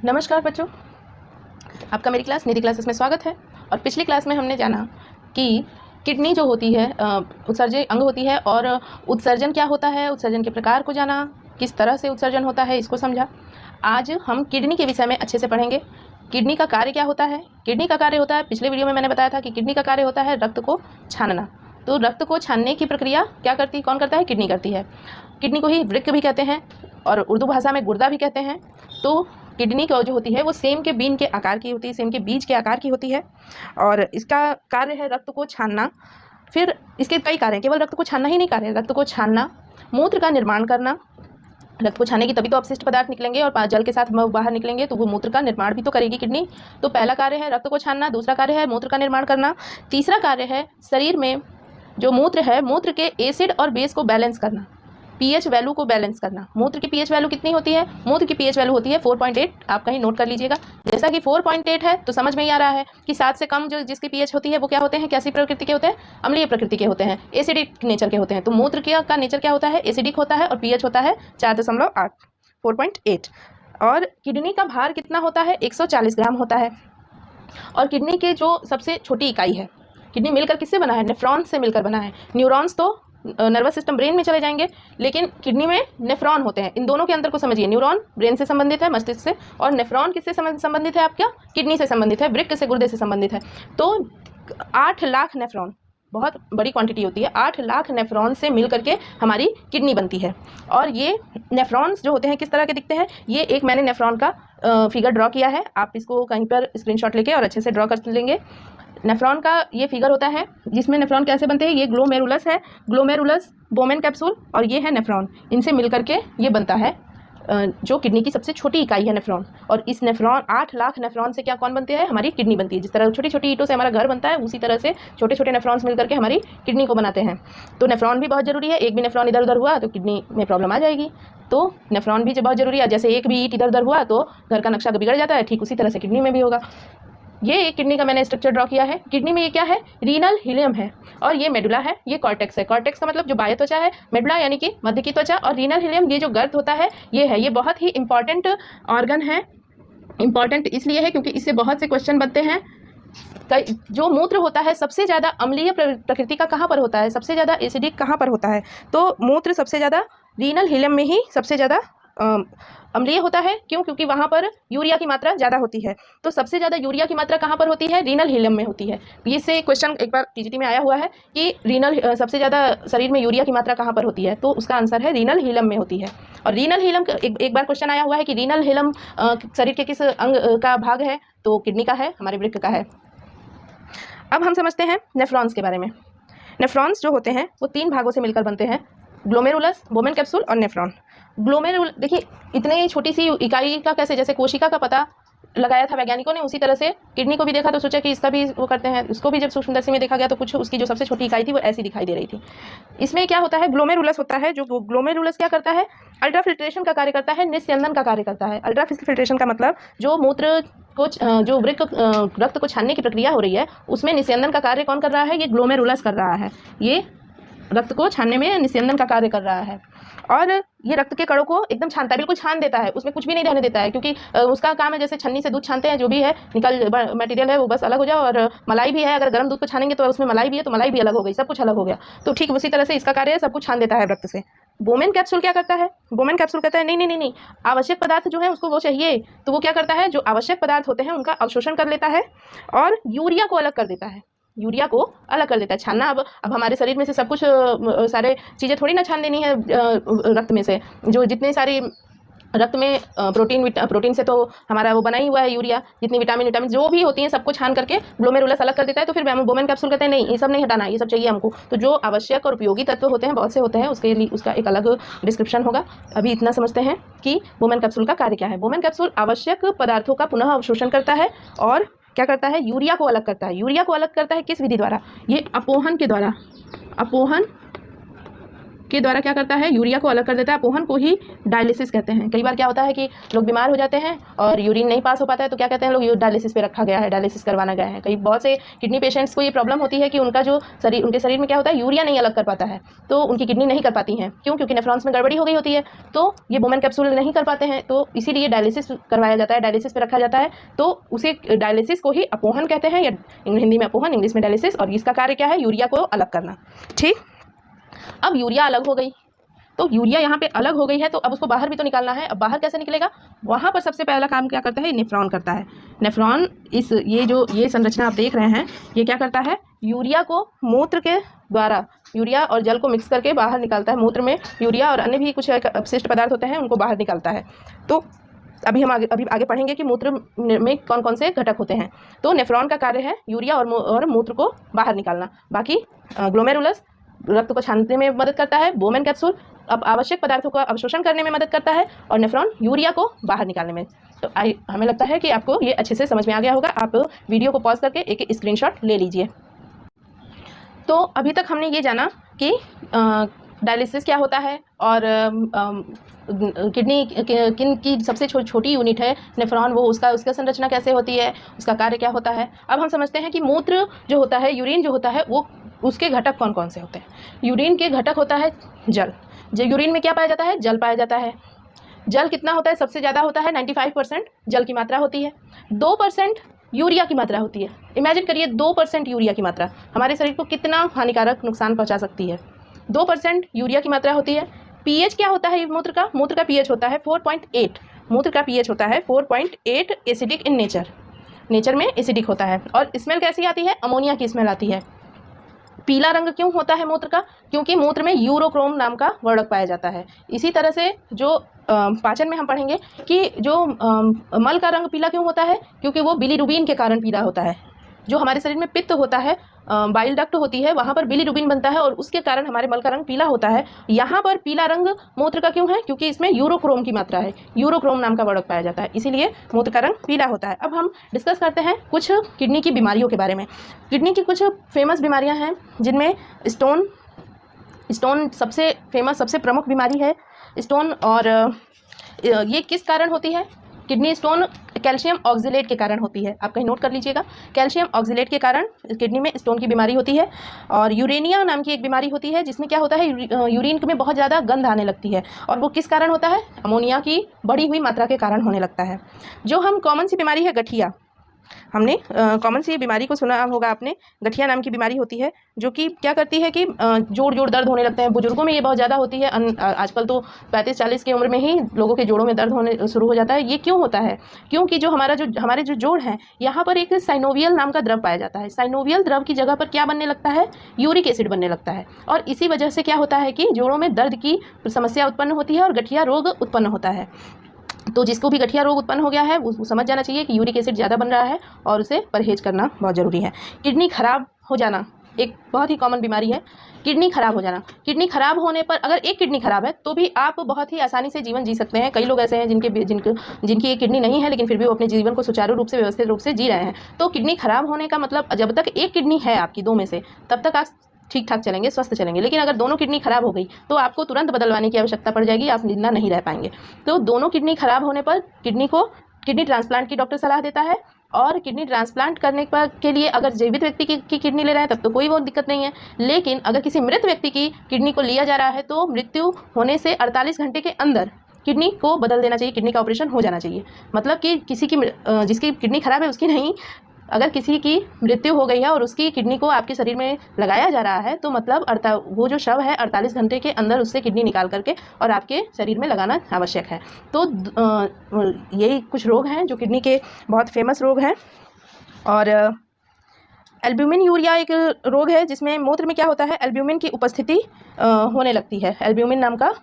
नमस्कार बच्चों, आपका मेरी क्लास निधि क्लासेस में स्वागत है। और पिछली क्लास में हमने जाना कि किडनी जो होती है उत्सर्जक अंग होती है, और उत्सर्जन क्या होता है, उत्सर्जन के प्रकार को जाना, किस तरह से उत्सर्जन होता है इसको समझा। आज हम किडनी के विषय में अच्छे से पढ़ेंगे। किडनी का कार्य क्या होता है? किडनी का कार्य होता है, पिछले वीडियो में मैंने बताया था कि किडनी का कार्य होता है रक्त को छानना। तो रक्त को छानने की प्रक्रिया कौन करता है? किडनी करती है। किडनी को ही वृक्क भी कहते हैं और उर्दू भाषा में गुर्दा भी कहते हैं। तो किडनी जो होती है वो सेम के बीन के आकार की होती है, सेम के बीज के आकार की होती है, और इसका कार्य है रक्त को छानना। फिर इसके कई कार्य हैं, केवल रक्त को छानना ही नहीं कार्य है, रक्त को छानना, मूत्र का निर्माण करना। रक्त को छानेगी तभी तो अपशिष्ट पदार्थ निकलेंगे और जल के साथ बाहर निकलेंगे, तो वो मूत्र का निर्माण भी तो करेगी किडनी। तो पहला कार्य है रक्त को छानना, दूसरा कार्य है मूत्र का निर्माण करना, तीसरा कार्य है शरीर में जो मूत्र है, मूत्र के एसिड और बेस को बैलेंस करना, पीएच वैल्यू को बैलेंस करना। मूत्र की पीएच वैल्यू कितनी होती है? मूत्र की पीएच वैल्यू होती है 4.8। आप कहीं नोट कर लीजिएगा। जैसा कि 4.8 है तो समझ में ही आ रहा है कि 7 से कम जो जिसकी पीएच होती है वो क्या होते हैं, कैसी प्रकृति के होते हैं? अम्लीय प्रकृति के होते हैं, एसिडिक नेचर के होते हैं। तो मूत्र का नेचर क्या होता है? एसिडिक होता है, और पीएच होता है 4.8, 4.8। और किडनी का भार कितना होता है? 140 ग्राम होता है। और किडनी के जो सबसे छोटी इकाई है, किडनी मिलकर किससे बना है? नेफ्रॉन से मिलकर बना है। न्यूरॉन्स तो नर्वस सिस्टम ब्रेन में चले जाएंगे, लेकिन किडनी में नेफ्रॉन होते हैं। इन दोनों के अंतर को समझिए। न्यूरॉन ब्रेन से संबंधित है, मस्तिष्क से, और नेफ्रॉन किससे संबंधित है? आपका किडनी से संबंधित है, वृक्क से, गुर्दे से संबंधित है। तो 8 लाख नेफ्रॉन, बहुत बड़ी क्वांटिटी होती है। 8 लाख नेफ्रॉन से मिल करके हमारी किडनी बनती है। और ये नेफ्रॉन्स जो होते हैं किस तरह के दिखते हैं? ये एक मैंने नेफ्रॉन का फिगर ड्रॉ किया है, आप इसको कहीं पर स्क्रीनशॉट लेके और अच्छे से ड्रॉ कर लेंगे। नेफ्रॉन का ये फिगर होता है जिसमें नेफ्रॉन कैसे बनते हैं। ये ग्लोमेरुलस है, ग्लोमेरुलस, बोमेन कैप्सूल, और ये है नेफ्रॉन। इनसे मिलकर के ये बनता है जो किडनी की सबसे छोटी इकाई है, नेफ्रॉन। और इस नेफ्रॉन 8 लाख नेफ्रॉन से क्या कौन बनते हैं? हमारी किडनी बनती है। जिस तरह छोटी छोटी ईंटों से हमारा घर बनता है, उसी तरह से छोटे छोटे नेफ्रॉन्स मिलकर के हमारी किडनी को बनाते हैं। तो नेफ्रॉन भी बहुत जरूरी है। एक भी नेफ्रॉन इधर उधर हुआ तो किडनी में प्रॉब्लम आ जाएगी। तो नेफ्रॉन भी बहुत जरूरी है। जैसे एक भी ईंट इधर उधर हुआ तो घर का नक्शा बिगड़ जाता है, ठीक उसी तरह से किडनी में भी होगा। ये एक किडनी का मैंने स्ट्रक्चर ड्रॉ किया है। किडनी में ये क्या है? रीनल हिलियम है, और ये मेडुला है, ये कॉर्टेक्स है। कॉर्टेक्स का मतलब जो बाह्य त्वचा है, मेडुला यानी कि मध्य की त्वचा, और रीनल हिलियम ये जो गर्द होता है ये है। ये बहुत ही इंपॉर्टेंट ऑर्गन है। इंपॉर्टेंट इसलिए है क्योंकि इससे बहुत से क्वेश्चन बनते हैं। जो मूत्र होता है सबसे ज़्यादा अम्लीय प्रकृति का कहाँ पर होता है? सबसे ज़्यादा एसिडिक कहाँ पर होता है? तो मूत्र सबसे ज़्यादा रीनल हिलियम में ही सबसे ज़्यादा अम्लीय होता है। क्यों? क्योंकि वहाँ पर यूरिया की मात्रा ज़्यादा होती है। तो सबसे ज़्यादा यूरिया की मात्रा कहाँ पर होती है? रीनल हिलियम में होती है। इससे क्वेश्चन एक बार टीजीटी में आया हुआ है कि सबसे ज़्यादा शरीर में यूरिया की मात्रा कहाँ पर होती है? तो उसका आंसर है रीनल हिलियम में होती है। और रीनल हिलियम एक बार क्वेश्चन आया हुआ है कि रीनल हिलियम शरीर के किस अंग का भाग है? तो किडनी का है, हमारे वृक्क का है। अब हम समझते हैं नेफ्रॉन्स के बारे में। नेफ्रॉन्स जो होते हैं वो 3 भागों से मिलकर बनते हैं, ग्लोमेरुलस, बोमेन कैप्सूल और नेफ्रॉन। ग्लोमेरुलस देखिए, इतने छोटी सी इकाई का कैसे, जैसे कोशिका का पता लगाया था वैज्ञानिकों ने, उसी तरह से किडनी को भी देखा तो सोचा कि इसका भी वो करते हैं। उसको भी जब सूक्ष्मदर्शी में देखा गया तो कुछ उसकी जो सबसे छोटी इकाई थी वो ऐसी दिखाई दे रही थी। इसमें क्या होता है? ग्लोमेरुलस होता है। जो ग्लोमेरुलस क्या करता है? अल्ट्राफिल्ट्रेशन का कार्य करता है, निस्यंदन का कार्य करता है। अल्ट्राफिल्ट्रेशन का मतलब जो मूत्र को जो रक्त को छानने की प्रक्रिया हो रही है उसमें निस्यंदन का कार्य कौन कर रहा है? ये ग्लोमेरुलस कर रहा है। ये रक्त को छानने में निस्यंदन का कार्य कर रहा है, और ये रक्त के कणों को एकदम छानता है, बिल्कुल छान देता है, उसमें कुछ भी नहीं रहने देता है। क्योंकि उसका काम है जैसे छन्नी से दूध छानते हैं, जो भी है मटेरियल है वो बस अलग हो जाए। और मलाई भी है, अगर गर्म दूध को छानेंगे तो उसमें मलाई भी है तो मलाई भी अलग हो गई, सब कुछ अलग हो गया। तो ठीक उसी तरह से इसका कार्य है, सब कुछ छान देता है रक्त से। बोमेन कैप्सूल क्या करता है? बोमेन कैप्सूल कहता है नहीं नहीं नहीं नहीं, आवश्यक पदार्थ जो है उसको वो चाहिए, तो वो क्या करता है? जो आवश्यक पदार्थ होते हैं उनका अवशोषण कर लेता है और यूरिया को अलग कर देता है। यूरिया को अलग कर देता है। छानना, अब हमारे शरीर में से सब कुछ सारे चीज़ें थोड़ी ना छान देनी है रक्त में से। जो जितने सारी रक्त में प्रोटीन से तो हमारा वो बना ही हुआ है यूरिया, जितनी विटामिन जो भी होती हैं सबको छान करके ग्लोमेरुलस अलग कर देता है। तो फिर बोमेन कैप्सूल कहते हैं नहीं, ये सब नहीं हटाना, ये सब चाहिए हमको। तो जो आवश्यक और उपयोगी तत्व होते हैं, बहुत से होते हैं, उसके लिए उसका एक अलग डिस्क्रिप्शन होगा। अभी इतना समझते हैं कि बोमेन कैप्सूल का कार्य क्या है। बोमेन कैप्सूल आवश्यक पदार्थों का पुनः अवशोषण करता है और क्या करता है? यूरिया को अलग करता है। यूरिया को अलग करता है किस विधि द्वारा? ये अपोहन के द्वारा। अपोहन के द्वारा क्या करता है, यूरिया को अलग कर देता है। अपोहन को ही डायलिसिस कहते हैं। कई बार क्या होता है कि लोग बीमार हो जाते हैं और यूरिन नहीं पास हो पाता है, तो क्या कहते हैं लोग, डायलिसिस पे रखा गया है, डायलिसिस करवाना गया है। कई बहुत से किडनी पेशेंट्स को ये प्रॉब्लम होती है कि उनका जो शरीर, उनके शरीर में क्या होता है, यूरिया नहीं अलग कर पाता है, तो उनकी किडनी नहीं कर पाती हैं। क्यों? क्योंकि नेफ्रॉन्स में गड़बड़ी हो गई होती है, तो ये बोमेन कैप्सूल नहीं कर पाते हैं, तो इसीलिए डायलिसिस करवाया जाता है, डायलिसिस पे रखा जाता है। तो उसे डायलिसिस को ही अपोहन कहते हैं, या हिंदी में अपोहन, इंग्लिश में डायलिसिस। और इसका कार्य क्या है, यूरिया को अलग करना। ठीक, अब यूरिया अलग हो गई, तो यूरिया यहाँ पे अलग हो गई है, तो अब उसको बाहर भी तो निकालना है। अब बाहर कैसे निकलेगा, वहाँ पर सबसे पहला काम क्या करता है, नेफ्रॉन करता है। नेफ्रॉन ये संरचना आप देख रहे हैं, ये क्या करता है, यूरिया को मूत्र के द्वारा, यूरिया और जल को मिक्स करके बाहर निकालता है। मूत्र में यूरिया और अन्य भी कुछ अपशिष्ट पदार्थ होते हैं, उनको बाहर निकालता है। तो अभी हम आगे पढ़ेंगे कि मूत्र में कौन कौन से घटक होते हैं। तो नेफ्रॉन का कार्य है यूरिया और मूत्र को बाहर निकालना। बाकी ग्लोमेरुलस रक्त को छानने में मदद करता है। बोमेन कैप्सूल अब आवश्यक पदार्थों का अवशोषण करने में मदद करता है, और नेफ्रॉन यूरिया को बाहर निकालने में। तो हमें लगता है कि आपको ये अच्छे से समझ में आ गया होगा। आप वीडियो को पॉज करके एक स्क्रीनशॉट ले लीजिए। तो अभी तक हमने ये जाना कि डायलिसिस क्या होता है, और किडनी किन की सबसे छोटी यूनिट है नेफ्रॉन, वो उसका संरचना कैसे होती है, उसका कार्य क्या होता है। अब हम समझते हैं कि मूत्र जो होता है, यूरिन जो होता है, वो उसके घटक कौन कौन से होते हैं। यूरिन के घटक होता है जल। जो यूरिन में क्या पाया जाता है, जल पाया जाता है। जल कितना होता है, सबसे ज़्यादा होता है, 95% जल की मात्रा होती है। 2% यूरिया की मात्रा होती है। इमेजिन करिए 2% यूरिया की मात्रा हमारे शरीर को कितना हानिकारक नुकसान पहुंचा सकती है। 2% यूरिया की मात्रा होती है। पीएच क्या होता है मूत्र का, मूत्र का पीएच होता है 4.8। मूत्र का पीएच होता है 4.8, एसिडिक इन नेचर में एसिडिक होता है। और स्मेल कैसी आती है, अमोनिया की स्मेल आती है। पीला रंग क्यों होता है मूत्र का, क्योंकि मूत्र में यूरोक्रोम नाम का वर्णक पाया जाता है। इसी तरह से जो पाचन में हम पढ़ेंगे कि जो मल का रंग पीला क्यों होता है, क्योंकि वो बिलीरुबिन के कारण पीला होता है। जो हमारे शरीर में पित्त होता है, बाइल डक्ट होती है, वहाँ पर बिलीरुबिन बनता है, और उसके कारण हमारे मल का रंग पीला होता है। यहाँ पर पीला रंग मूत्र का क्यों है, क्योंकि इसमें यूरोक्रोम की मात्रा है, यूरोक्रोम नाम का वर्णक पाया जाता है, इसीलिए मूत्र का रंग पीला होता है। अब हम डिस्कस करते हैं कुछ किडनी की बीमारियों के बारे में। किडनी की कुछ फेमस बीमारियाँ हैं, जिनमें स्टोन सबसे फेमस, सबसे प्रमुख बीमारी है स्टोन। और ये किस कारण होती है, किडनी स्टोन कैल्शियम ऑक्जिलेट के कारण होती है। आप कहीं नोट कर लीजिएगा, कैल्शियम ऑक्जिलेट के कारण किडनी में स्टोन की बीमारी होती है। और यूरेनिया नाम की एक बीमारी होती है, जिसमें क्या होता है, यूरिन में बहुत ज़्यादा गंध आने लगती है, और वो किस कारण होता है, अमोनिया की बढ़ी हुई मात्रा के कारण होने लगता है। जो हम कॉमन सी बीमारी है गठिया, हमने कॉमन सी बीमारी को सुना होगा आपने, गठिया नाम की बीमारी होती है, जो कि क्या करती है कि जोड़ दर्द होने लगते हैं। बुजुर्गों में ये बहुत ज़्यादा होती है। आजकल तो 35-40 की उम्र में ही लोगों के जोड़ों में दर्द होने शुरू हो जाता है। ये क्यों होता है, क्योंकि हमारे जो जोड़ हैं, यहाँ पर एक साइनोवियल नाम का द्रव पाया जाता है। साइनोवियल द्रव की जगह पर क्या बनने लगता है, यूरिक एसिड बनने लगता है, और इसी वजह से क्या होता है कि जोड़ों में दर्द की समस्या उत्पन्न होती है और गठिया रोग उत्पन्न होता है। तो जिसको भी गठिया रोग उत्पन्न हो गया है, वो समझ जाना चाहिए कि यूरिक एसिड ज़्यादा बन रहा है, और उसे परहेज करना बहुत ज़रूरी है। किडनी खराब हो जाना एक बहुत ही कॉमन बीमारी है। किडनी खराब हो जाना, किडनी खराब होने पर, अगर एक किडनी खराब है तो भी आप बहुत ही आसानी से जीवन जी सकते हैं। कई लोग ऐसे हैं जिनकी एक किडनी नहीं है, लेकिन फिर भी वो अपने जीवन को सुचारू रूप से, व्यवस्थित रूप से जी रहे हैं। तो किडनी खराब होने का मतलब, जब तक एक किडनी है आपकी 2 में से, तब तक आप ठीक ठाक चलेंगे, स्वस्थ चलेंगे। लेकिन अगर दोनों किडनी खराब हो गई तो आपको तुरंत बदलवाने की आवश्यकता पड़ जाएगी, आप जिंदा नहीं रह पाएंगे। तो दोनों किडनी खराब होने पर किडनी ट्रांसप्लांट की डॉक्टर सलाह देता है। और किडनी ट्रांसप्लांट करने के लिए अगर जीवित व्यक्ति की किडनी ले रहे हैं तब तो कोई वो दिक्कत नहीं है, लेकिन अगर किसी मृत व्यक्ति की किडनी को लिया जा रहा है तो मृत्यु होने से 48 घंटे के अंदर किडनी को बदल देना चाहिए, किडनी का ऑपरेशन हो जाना चाहिए। मतलब कि जिसकी किडनी खराब है उसकी नहीं, अगर किसी की मृत्यु हो गई है और उसकी किडनी को आपके शरीर में लगाया जा रहा है, तो मतलब वो जो शव है 48 घंटे के अंदर उससे किडनी निकाल करके और आपके शरीर में लगाना आवश्यक है। तो यही कुछ रोग हैं जो किडनी के बहुत फेमस रोग हैं। और एल्ब्यूमिन यूरिया एक रोग है, जिसमें मूत्र में क्या होता है, एल्ब्यूमिन की उपस्थिति होने लगती है। एल्ब्यूमिन नाम का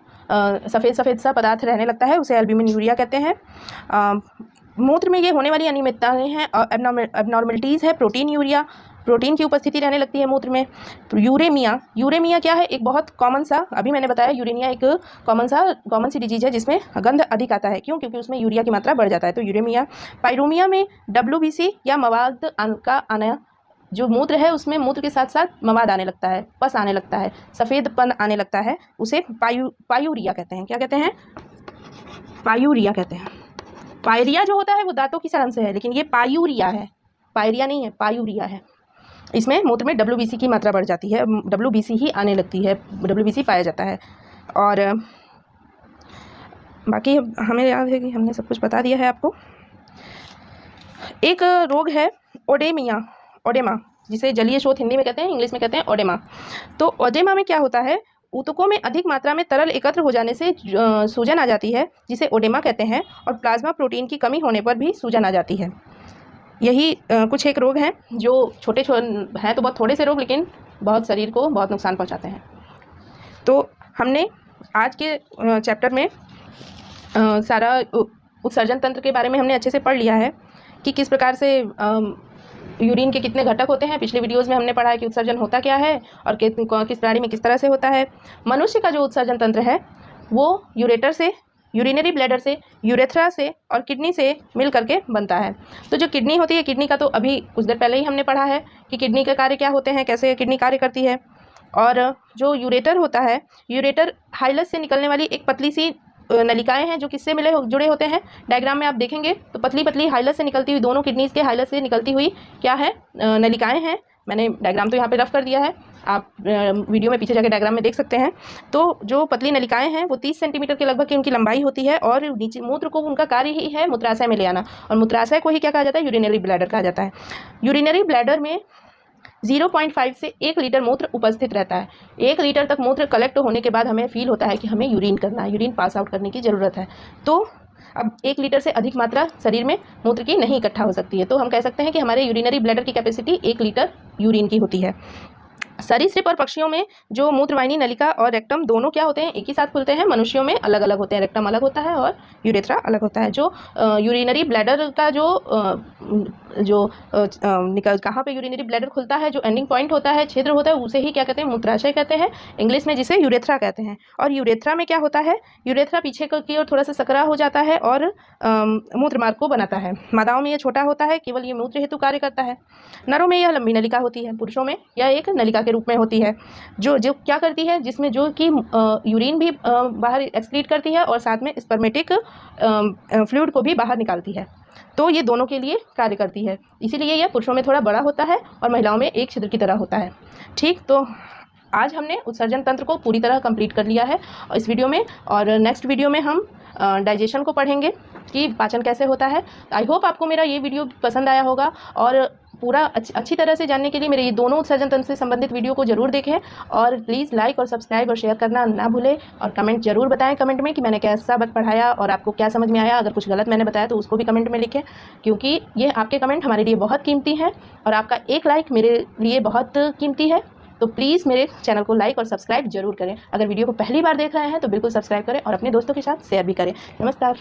सफ़ेद सा पदार्थ रहने लगता है, उसे एल्ब्यूमिन यूरिया कहते हैं। मूत्र में ये होने वाली अनियमितताएं हैं, एबनॉर्मलिटीज़ है। प्रोटीन की उपस्थिति रहने लगती है मूत्र में। यूरेमिया क्या है, एक बहुत कॉमन सा, अभी मैंने बताया यूरेनिया एक कॉमन सी डिजीज है जिसमें गंध अधिक आता है। क्यों? क्योंकि उसमें यूरिया की मात्रा बढ़ जाता है। तो यूरेमिया। पायरोमिया में WBC या मवाद का आना जो मूत्र है उसमें मूत्र के साथ साथ मवाद आने लगता है, पस आने लगता है, सफ़ेदपन आने लगता है, उसे पायूरिया कहते हैं। क्या कहते हैं? पायूरिया कहते हैं। पायरिया जो होता है वो दांतों की शरण से है, लेकिन ये पायूरिया है, पायरिया नहीं है, पायूरिया है। इसमें मूत्र में WBC की मात्रा बढ़ जाती है, WBC ही आने लगती है, WBC पाया जाता है। और बाकी हमें याद है कि हमने सब कुछ बता दिया है आपको। एक रोग है ओडेमा, जिसे जलीय शोथ हिंदी में कहते हैं, इंग्लिश में कहते हैं ओडेमा। तो ओडेमा में क्या होता है, ऊतकों में अधिक मात्रा में तरल एकत्र हो जाने से सूजन आ जाती है, जिसे ओडेमा कहते हैं, और प्लाज्मा प्रोटीन की कमी होने पर भी सूजन आ जाती है। यही कुछ एक रोग हैं जो छोटे हैं तो बहुत थोड़े से रोग, लेकिन बहुत शरीर को बहुत नुकसान पहुंचाते हैं। तो हमने आज के चैप्टर में सारा उत्सर्जन तंत्र के बारे में हमने अच्छे से पढ़ लिया है कि किस प्रकार से यूरिन के कितने घटक होते हैं। पिछले वीडियोस में हमने पढ़ा है कि उत्सर्जन होता क्या है और किस प्राणी में किस तरह से होता है। मनुष्य का जो उत्सर्जन तंत्र है वो यूरेटर से, यूरिनरी ब्लैडर से, यूरेथ्रा से और किडनी से मिल करके बनता है। तो जो किडनी होती है, किडनी का तो अभी कुछ देर पहले ही हमने पढ़ा है कि किडनी के कार्य क्या होते हैं, कैसे किडनी कार्य करती है। और जो यूरेटर होता है, यूरेटर हाइलस से निकलने वाली एक पतली सी नलिकाएं हैं जो किससे जुड़े होते हैं। डायग्राम में आप देखेंगे तो पतली पतली हाइलस से निकलती हुई, दोनों किडनीज के हाइलस से निकलती हुई क्या है, नलिकाएं हैं। मैंने डायग्राम तो यहाँ पे रफ कर दिया है, आप वीडियो में पीछे जाके डायग्राम में देख सकते हैं। तो जो पतली नलिकाएं हैं वो 30 सेंटीमीटर के लगभग की उनकी लंबाई होती है, और नीचे मूत्र को उनका कार्य ही है मूत्राशय में ले आना, और मूत्राशय को ही क्या कहा जाता है, यूरिनरी ब्लैडर कहा जाता है। यूरिनरी ब्लैडर में 0.5 से 1 लीटर मूत्र उपस्थित रहता है। 1 लीटर तक मूत्र कलेक्ट होने के बाद हमें फील होता है कि हमें यूरिन करना है, यूरिन पास आउट करने की ज़रूरत है। तो अब 1 लीटर से अधिक मात्रा शरीर में मूत्र की नहीं इकट्ठा हो सकती है, तो हम कह सकते हैं कि हमारे यूरिनरी ब्लैडर की कैपेसिटी 1 लीटर यूरिन की होती है। सरीसृप और पक्षियों में जो मूत्रवाहिनी नलिका और रेक्टम दोनों क्या होते हैं, एक ही साथ खुलते हैं। मनुष्यों में अलग अलग होते हैं, रेक्टम अलग होता है और यूरेथ्रा अलग होता है। जो यूरिनरी ब्लैडर का निकल कहाँ पे यूरिनरी ब्लैडर खुलता है, जो एंडिंग पॉइंट होता है, क्षेत्र होता है, उसे ही क्या कहते हैं, मूत्राशय कहते हैं, इंग्लिश में जिसे यूरेथ्रा कहते हैं। और यूरेथ्रा में क्या होता है, यूरेथ्रा पीछे की ओर थोड़ा सा सकरा हो जाता है और मूत्र मार्ग को बनाता है। मादाओं में यह छोटा होता है, केवल ये मूत्र हेतु कार्य करता है। नरों में यह लंबी नलिका होती है, पुरुषों में यह एक नलिका के रूप में होती है, जो क्या करती है, जिसमें जो कि यूरिन भी बाहर एक्सक्रीट करती है और साथ में स्पर्मेटिक फ्लूइड को भी बाहर निकालती है। तो ये दोनों के लिए कार्य करती है, इसीलिए यह पुरुषों में थोड़ा बड़ा होता है और महिलाओं में एक छिद्र की तरह होता है। ठीक, तो आज हमने उत्सर्जन तंत्र को पूरी तरह कंप्लीट कर लिया है इस वीडियो में, और नेक्स्ट वीडियो में हम डाइजेशन को पढ़ेंगे कि पाचन कैसे होता है। आई होप आपको मेरा ये वीडियो पसंद आया होगा, और पूरा अच्छी तरह से जानने के लिए मेरे ये दोनों उत्सर्जन तंत्र से संबंधित वीडियो को जरूर देखें, और प्लीज़ लाइक और सब्सक्राइब और शेयर करना ना भूलें, और कमेंट जरूर बताएं कमेंट में कि मैंने कैसा पढ़ाया और आपको क्या समझ में आया। अगर कुछ गलत मैंने बताया तो उसको भी कमेंट में लिखें, क्योंकि ये आपके कमेंट हमारे लिए बहुत कीमती हैं, और आपका एक लाइक मेरे लिए बहुत कीमती है। तो प्लीज़ मेरे चैनल को लाइक और सब्सक्राइब जरूर करें। अगर वीडियो को पहली बार देख रहे हैं तो बिल्कुल सब्सक्राइब करें और अपने दोस्तों के साथ शेयर भी करें। नमस्कार।